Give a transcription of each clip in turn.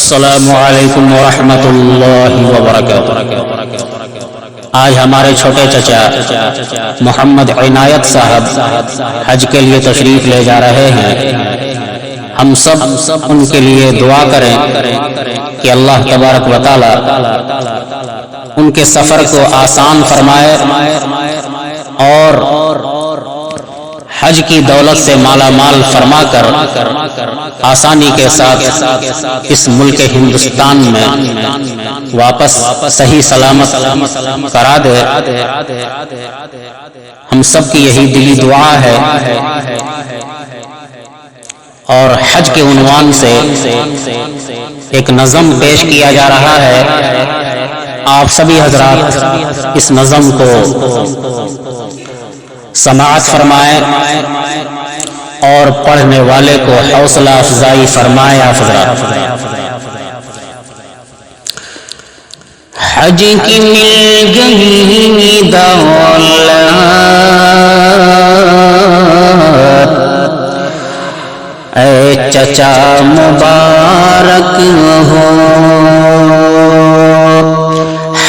السلام علیکم ورحمۃ اللہ وبرکاتہ۔ آج ہمارے چھوٹے چچا محمد عنایت صاحب حج کے لیے تشریف لے جا رہے ہیں۔ ہم سب ان کے لیے دعا کریں کہ اللہ تبارک و تعالی ان کے سفر کو آسان فرمائے اور حج کی دولت سے مالا مال فرما کر آسانی کے ساتھ اس ملک ہندوستان میں واپس صحیح سلامت کرا دے۔ ہم سب کی یہی دلی دعا ہے اور حج کے عنوان سے ایک نظم پیش کیا جا رہا ہے۔ آپ سبھی حضرات اس نظم کو سماعت فرمائیں اور پڑھنے والے کو حوصلہ افزائی فرمائے۔ حج کی مل گئی دولت، اے چچا مبارک ہو۔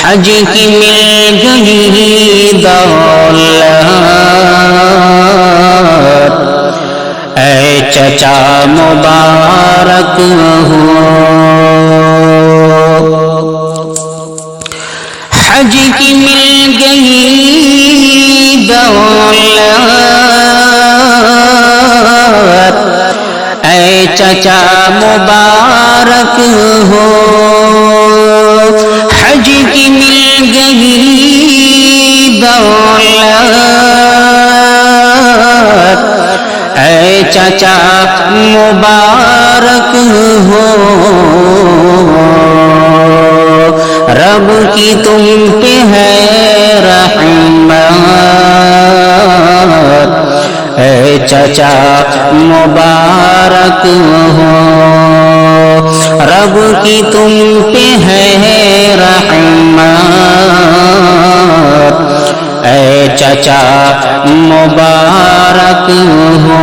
حج کی مل گئی دولت، اے چچا مبارک ہو۔ حج کی مل گئی دولت، اے چچا مبارک ہو۔ حج کی مل گئی دولت، اے چچا مبارک ہو۔ رب کی تم پہ ہے رحمت، اے چچا مبارک ہو۔ رب کی تم پہ ہے رحمت، اے چچا مبارک ہو۔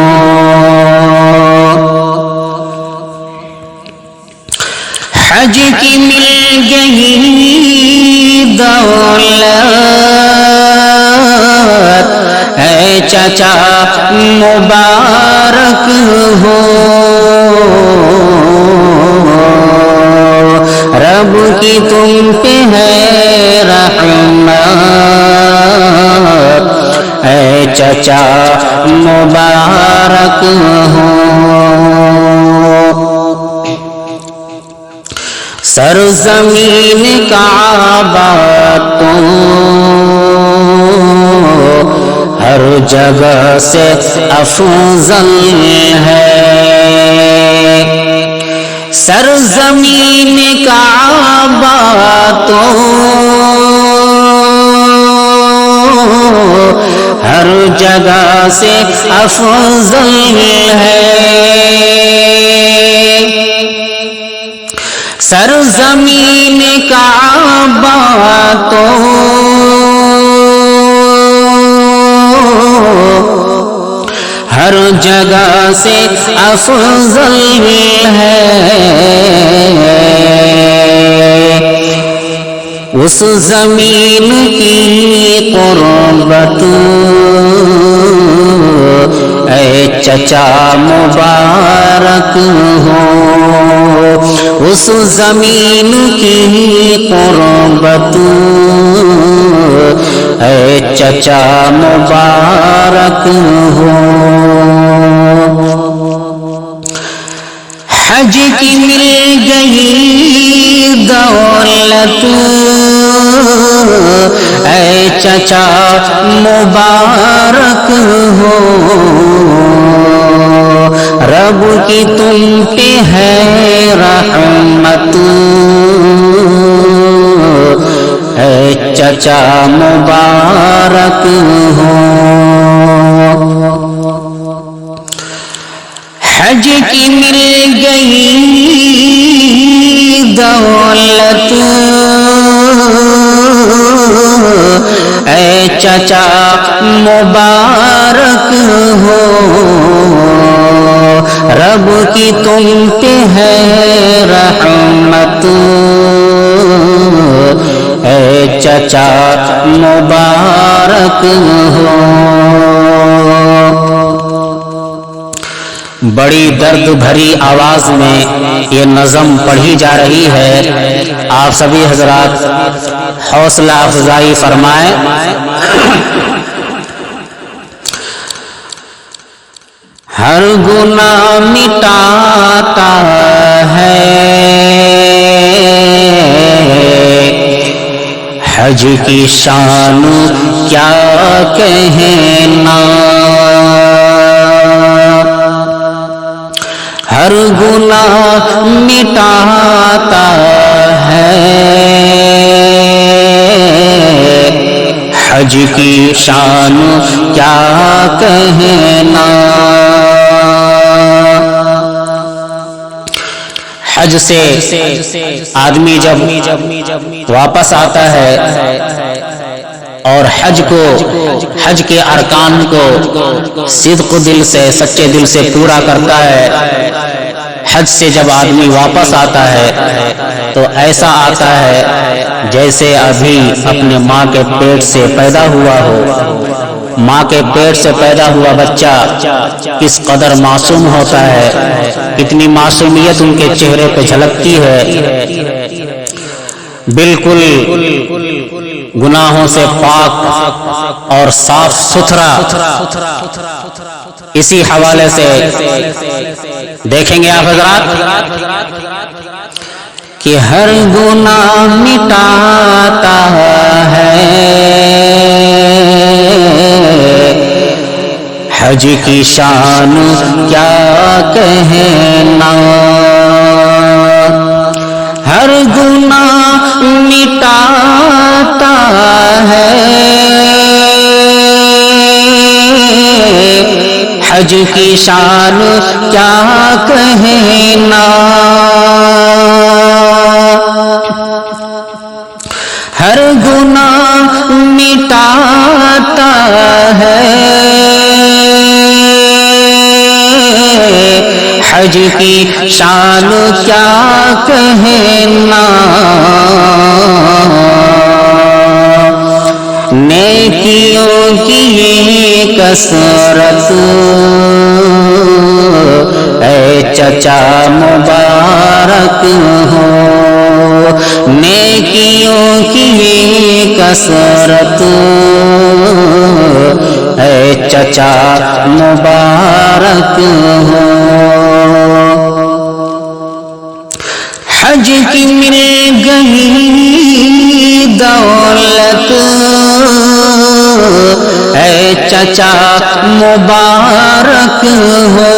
حج کی مل گئی دولت، اے چچا مبارک ہو۔ رب کی تم پہ ہے رحمت، اے چچا مبارک ہو۔ سرزمین کعبہ تو ہر جگہ سے افضل ہے۔ سرزمین کعبہ تو ہر جگہ سے افضل ہے۔ سرزمین کعبہ تو ہر جگہ سے افضل ہے۔ اس زمین کی قربت، اے چچا مبارک ہو۔ اس زمین کی قربت، اے چچا مبارک ہو۔ حج کی مل گئی دولت، اے چچا مبارک ہو۔ رب کی تم پہ ہے رحمت، اے چچا مبارک ہو۔ حج کی مل گئی دولت، اے چچا مبارک ہو۔ رب کی تم پہ ہے رحمت اے چچا مبارک ہو. بڑی درد بھری آواز میں یہ نظم پڑھی جا رہی ہے. آپ سبھی حضرات حوصلہ افزائی فرمائیں. ہر گناہ مٹاتا ہے حج کی شان کیا کہنا. ہر گناہ مٹاتا ہے حج کی شان کیا کہنا. حج سے آدمی جب واپس آتا ہے اور حج کے ارکان کو صدق دل سے سچے دل سے پورا کرتا ہے. حج سے جب آدمی واپس آتا ہے تو ایسا آتا ہے جیسے ابھی اپنے ماں کے پیٹ سے پیدا ہوا ہو. ماں کے پیٹ سے پیدا ہوا بچہ کس قدر معصوم ہوتا ہے, کتنی معصومیت ان کے چہرے پہ جھلکتی ہے. بالکل گناہوں سے پاک اور صاف ستھرا. اسی حوالے سے دیکھیں گے آپ حضرات کہ ہر گناہ مٹاتا ہے حج کی شان کیا کہنا. ہر گناہ مٹاتا ہے حج کی شان کیا کہنا. ہر گناہ مٹاتا ہے حج کی شان کیا کہنا. نیکیوں کی یہ کثرت اے چچا مبارک ہو. نیکیوں کی یہ کثرت اے چچا مبارک ہو. حج کی مل گئی دولت اے چچا مبارک ہو.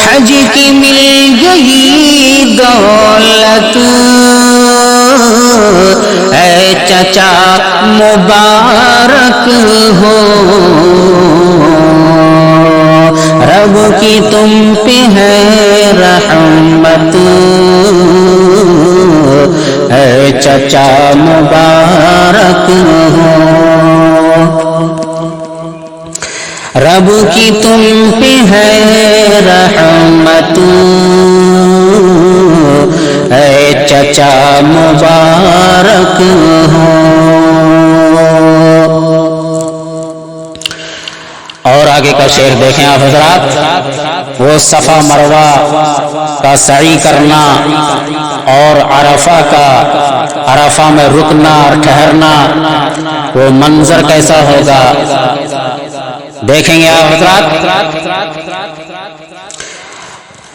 حج کی مل گئی دولت اے چچا مبارک ہو. رب کی تم پہ ہے رحمت اے چچا مبارک ہو. رب کی تم پہ ہے رحمت اے چچا مبارک ہو. اور آگے کا شعر دیکھیں آپ حضرات. وہ صفا مروہ کا سعی کرنا اور عرفہ میں رکنا اور ٹھہرنا, وہ منظر کیسا ہوگا دیکھیں گے آپ حضرات.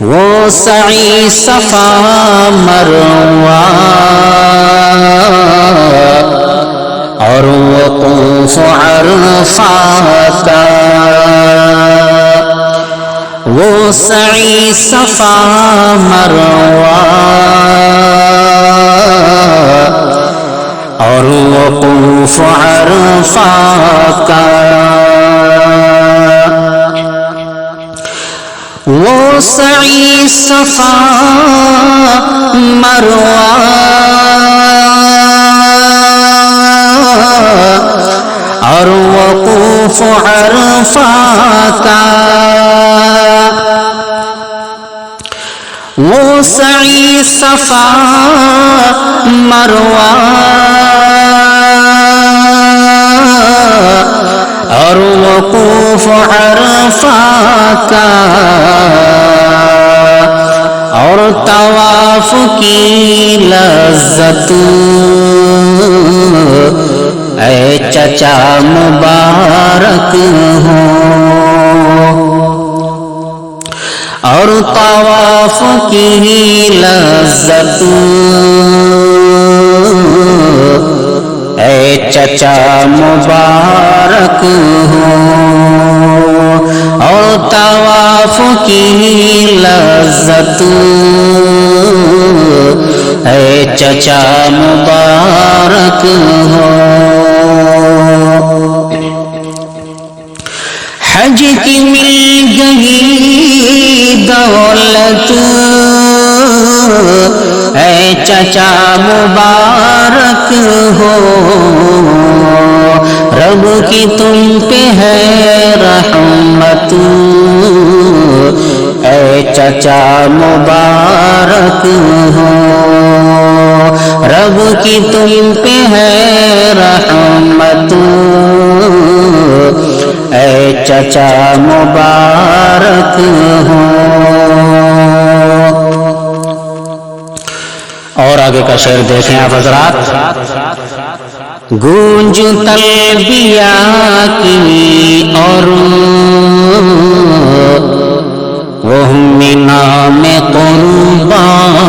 وہ سعی صفا مروہ اور وقوف عرفات کا. وہ سعی صفا مروہ اور وقوف عرفات کا. وہ سعی صفا مروہ اور وقوف عرفات کا. صفا مروہ اور وقوف عرفہ کا اور طواف کی لذت اے چچا مبارک ہو اور طواف کی لذت اے چچا مبارک ہو اور طواف کی لذت اے چچا مبارک ہو حج کی مل گئی دولت اے چچا مبارک ہو رب کی تم پہ ہے رحمت اے چچا مبارک ہو رب کی تم پہ ہے رحمت اے چچا مبارک ہو اور آگے کا شعر دیکھیں آپ حضرات گونج تلبیہ کی اور وہ منا میں قربانی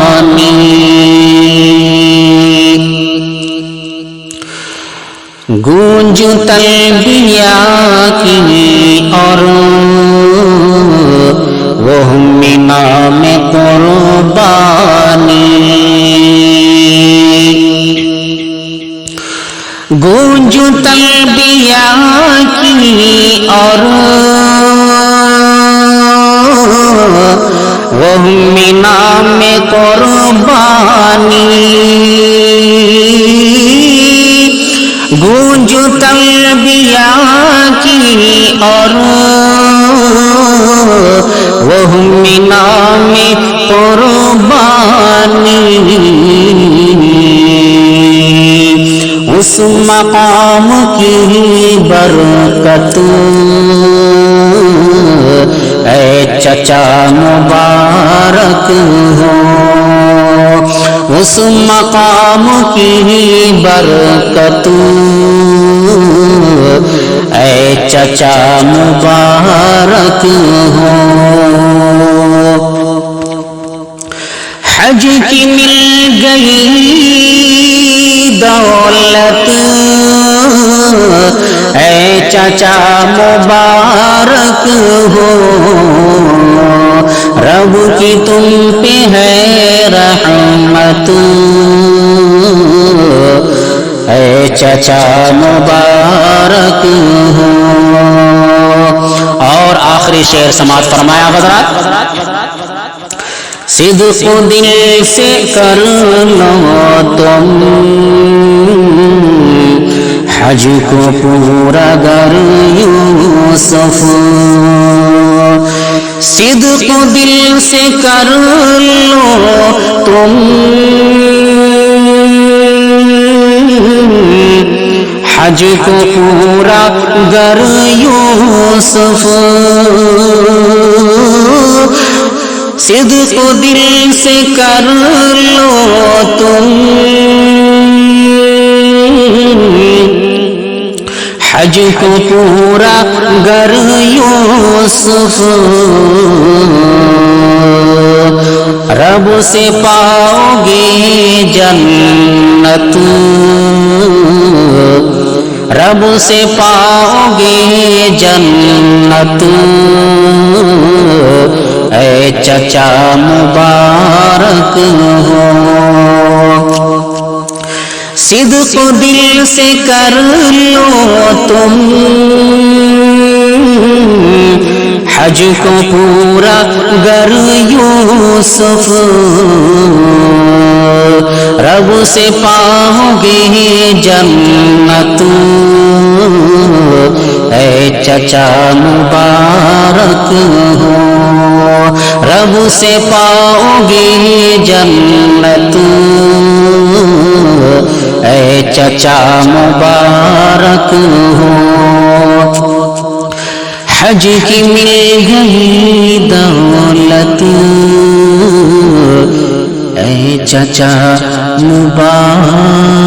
گونج تلبیہ کی اور وہ منا میں قربانی گونج تلبیہ کی اور وہ منا میں قربانی گونج تلبیہ کی اور وہ منا میں قربانی اس مقام کی برکت اے چچا مبارک ہو اس مقام کی برکت اے چچا مبارک ہو حج کی مل گئی دولت اے چچا مبارک ہو رب کی تم پہ ہے رحمت اے چچا مبارک ہو اور آخری شعر سماعت فرمایا حضرات صدق دل سے کر لو تم حج کو پورا گر یوسف صدق دل سے کر لو تم حج کو پورا گر یوسف صدق دل سے کر لو تم حج کو پورا گر یوسف رب سے پاؤ گے جنت رب سے پاؤ گے جنت اے چچا مبارک ہو صدق دل سے کر لو تم حج کو پورا گر یوسف رب سے پاؤ گے جنت اے چچا مبارک ہو رب سے پاؤ گے جنت اے چچا مبارک ہو حج کی مل گئی دولت اے چچا مبارک